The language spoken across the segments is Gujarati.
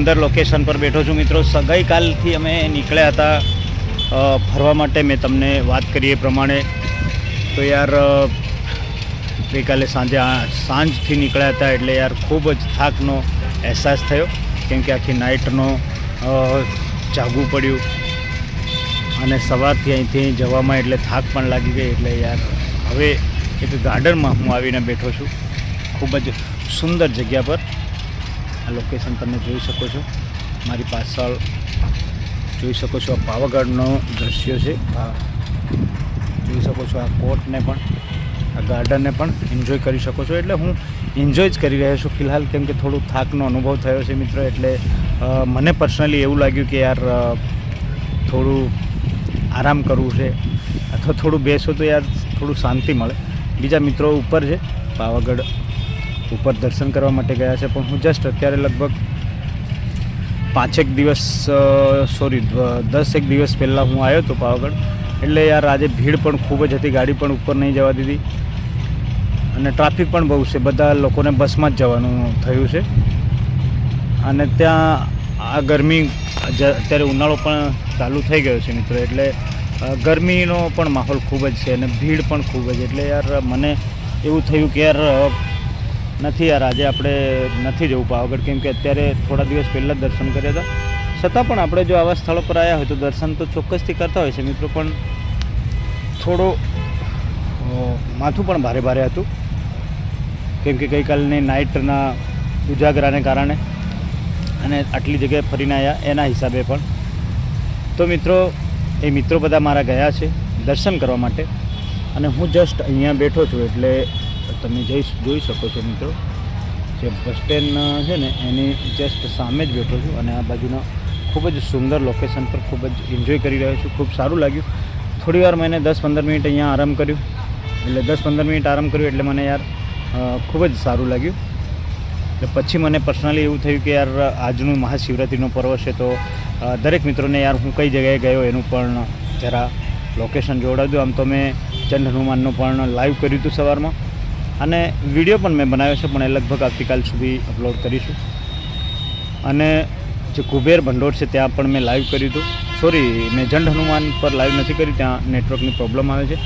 સુંદર લોકેશન પર બેઠો છું મિત્રો। ગઈકાલથી અમે નીકળ્યા હતા ફરવા માટે। મેં તમને વાત કરી એ પ્રમાણે તો યાર ગઈકાલે સાંજથી નીકળ્યા હતા એટલે યાર ખૂબ જ થાકનો અહેસાસ થયો, કેમ કે આખી નાઇટનો જાગવું પડ્યું અને સવારથી અહીંથી જવામાં એટલે થાક પણ લાગી ગઈ। એટલે યાર હવે એક ગાર્ડનમાં હું આવીને બેઠો છું, ખૂબ જ સુંદર જગ્યા પર। આ લોકેશન તમે જોઈ શકો છો, મારી પાછળ જોઈ શકો છો। આ પાવાગઢનો દૃશ્ય છે, જોઈ શકો છો। આ કોર્ટને પણ, આ ગાર્ડનને પણ એન્જોય કરી શકો છો। એટલે હું એન્જોય જ કરી રહ્યો છું ફિલહાલ, કેમ કે થોડું થાકનો અનુભવ થયો છે મિત્રો। એટલે મને પર્સનલી એવું લાગ્યું કે યાર થોડું આરામ કરવું છે, અથવા થોડું બેસો તો યાર થોડું શાંતિ મળે। બીજા મિત્રો ઉપર છે, પાવાગઢ ઉપર દર્શન કરવા માટે ગયા છે, પણ હું જસ્ટ અત્યારે લગભગ 10 દિવસ પહેલાં હું આવ્યો હતો પાવાગઢ। એટલે યાર આજે ભીડ પણ ખૂબ જ હતી, ગાડી પણ ઉપર નહીં જવા દીધી અને ટ્રાફિક પણ બહુ છે। બધા લોકોને બસમાં જ જવાનું થયું છે અને ત્યાં આ ગરમી, અત્યારે ઉનાળો પણ ચાલુ થઈ ગયો છે મિત્રો। એટલે ગરમીનો પણ માહોલ ખૂબ જ છે અને ભીડ પણ ખૂબ જ। એટલે યાર મને એવું થયું કે યાર આજે આપણે નથી જવું પાવાગઢ, કેમ કે અત્યારે થોડા દિવસ પહેલાં જ દર્શન કર્યા હતા। છતાં પણ આપણે જો આવા સ્થળો પર આવ્યા હોય તો દર્શન તો ચોક્કસથી કરતા હોય છે મિત્રો, પણ થોડો માથું પણ ભારે ભારે હતું, કેમ કે ગઈકાલની નાઇટના ઉજાગરાને કારણે અને આટલી જગ્યાએ ફરીને આવ્યા એના હિસાબે પણ। તો મિત્રો બધા મારા ગયા છે દર્શન કરવા માટે અને હું જસ્ટ અહીંયા બેઠો છું। એટલે તમે જોઈ શકો છો મિત્રો, જે બસ સ્ટેન્ડ છે ને એની જસ્ટ સામે જ બેઠો છું અને આ બાજુના ખૂબ જ સુંદર લોકેશન પર ખૂબ જ એન્જોય કરી રહ્યો છું। ખૂબ સારું લાગ્યું। થોડી વાર મેં 10-15 મિનિટ અહીંયા આરામ કર્યું, એટલે 10-15 મિનિટ આરામ કર્યું એટલે મને યાર ખૂબ જ સારું લાગ્યું। એટલે પછી મને પર્સનલી એવું થયું કે યાર આજનું મહાશિવરાત્રિનો પર્વ છે, તો દરેક મિત્રોને યાર હું કઈ જગ્યાએ ગયો એનું પણ જરા લોકેશન જોડાવી દઉં। આમ તો મેં ચંડ હનુમાનનું પણ લાઈવ કર્યું હતું સવારમાં અને વિડીયો પણ મેં બનાવ્યો છે, પણ એ લગભગ આવતીકાલ સુધી અપલોડ કરીશું। અને જે કુબેર ભંડોળ છે ત્યાં પણ મેં લાઈવ કર્યું હતું। મેં ચંડ હનુમાન પર લાઈવ નથી કર્યું, ત્યાં નેટવર્કની પ્રોબ્લેમ આવે છે,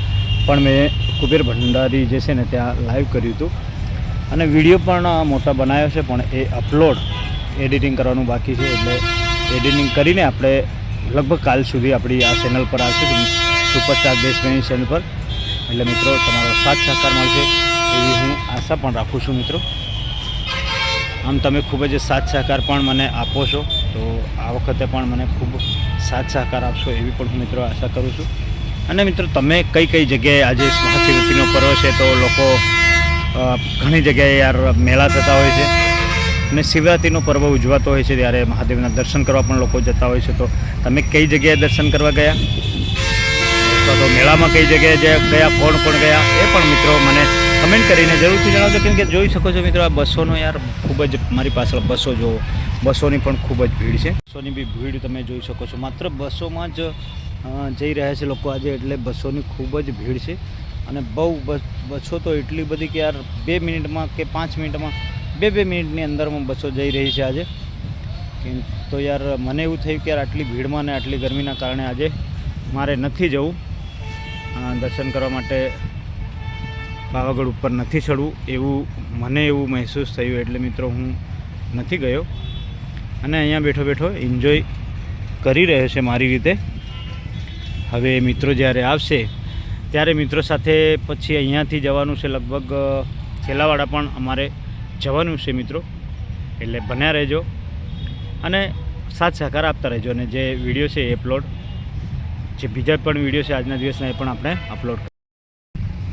પણ મેં કુબેર ભંડારી જે છે ને ત્યાં લાઈવ કર્યું હતું અને વિડીયો પણ મોટા બનાવ્યો છે, પણ એ અપલોડ એડિટિંગ કરવાનું બાકી છે। એટલે એડિટિંગ કરીને આપણે લગભગ કાલ સુધી આપણી આ ચેનલ પર આવશે, સુપરસ્ટાર દેશપ્રેમી ચેનલ પર। એટલે મિત્રો તમારો સાથ સહકાર મળશે એવી હું આશા પણ રાખું છું મિત્રો। આમ તમે ખૂબ જ સાથ સહકાર પણ મને આપો છો, તો આ વખતે પણ મને ખૂબ સાથ સહકાર આપશો એવી પણ હું મિત્રો આશા કરું છું। અને મિત્રો તમે કઈ જગ્યાએ, આજે મહાશિવરાત્રિનો પર્વ છે તો લોકો ઘણી જગ્યાએ યાર મેળા થતા હોય છે અને શિવરાત્રિનો પર્વ ઉજવાતો હોય છે, ત્યારે મહાદેવના દર્શન કરવા પણ લોકો જતા હોય છે। તો તમે કઈ જગ્યાએ દર્શન કરવા ગયા, તો મેળામાં કઈ જગ્યાએ ગયા, કોણ ગયા એ પણ મિત્રો મને કમેન્ટ કરીને જરૂરથી જણાવજો, કેમ કે જોઈ શકો છો મિત્રો આ બસોનો યાર ખૂબ જ, મારી પાછળ બસો જોવો, બસોની પણ ખૂબ જ ભીડ છે। બસોની બી ભીડ તમે જોઈ શકો છો, માત્ર બસોમાં જ જઈ રહ્યા છે લોકો આજે, એટલે બસોની ખૂબ જ ભીડ છે અને બસો તો એટલી બધી કે યાર 2 મિનિટમાં કે 5 મિનિટમાં 2 મિનિટની અંદરમાં બસો જઈ રહી છે આજે। તો યાર મને એવું થયું કે યાર આટલી ભીડમાં ને આટલી ગરમીના કારણે આજે મારે નથી જવું દર્શન કરવા માટે, પાવાગઢ ઉપર નથી ચડવું મને એવું મહેસૂસ થયું। એટલે મિત્રો હું નથી ગયો અને અહીંયા બેઠો એન્જોય કરી રહ્યો છે મારી રીતે। હવે મિત્રો જ્યારે આવશે ત્યારે મિત્રો સાથે પછી અહીંયાથી જવાનું છે, લગભગ છેલ્લાવાડા પણ અમારે જવાનું છે મિત્રો। એટલે બન્યા રહેજો અને સાથ સહકાર આપતા રહેજો, અને જે વિડીયો છે એ અપલોડ, જે બીજા પણ વિડીયો છે આજના દિવસના એ પણ આપણે અપલોડ કરીશું।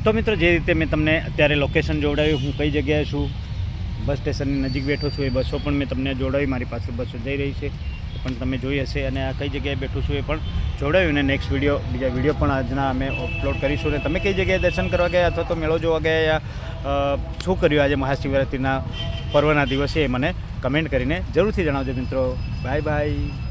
તો મિત્રો જે રીતે મેં તમને અત્યારે લોકેશન જોડાવ્યું, હું કઈ જગ્યાએ છું, બસ સ્ટેશનની નજીક બેઠો છું, એ બસો પણ મેં તમને જોડાવી, મારી પાસે બસો જઈ રહી છે એ પણ તમે જોઈ હશે, અને આ કઈ જગ્યાએ બેઠું છું એ પણ જોડાવ્યું, અને નેક્સ્ટ બીજા વિડીયો પણ આજના અમે અપલોડ કરીશું। અને તમે કઈ જગ્યાએ દર્શન કરવા ગયા અથવા તો મેળો જોવા ગયા, યા શું કર્યું આજે મહાશિવરાત્રિના પર્વના દિવસે એ મને કમેન્ટ કરીને જરૂરથી જણાવજો મિત્રો। Bye bye.